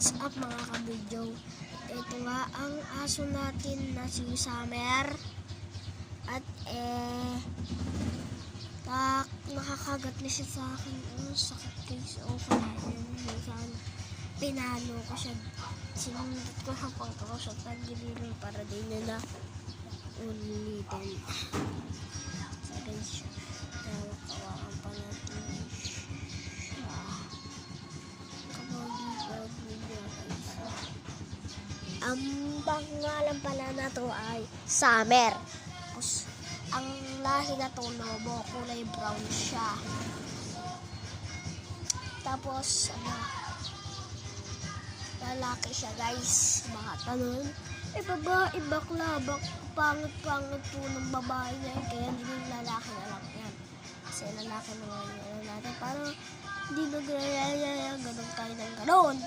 What's up mga kabidyo? Ito nga ang aso natin na si Summer. At nakakagat na siya sa akin. Sakit guys. Minsan pinalo ko siya. Sinundot ko sa pangko sa tagililin para din nila ulitin. So guys, kawakan pa natin siya. Ang pangalan pala na to ay Summer. Tapos, ang lahi na to, lobo, kulay brown siya. Tapos, lalaki siya guys. Mga tanong, babae, bakla, pangit po ng babae na yun. Kaya hindi yung lalaki na lang yan. Kasi lalaki naman yun natin. Parang hindi nag-ganun tayo ng ganon.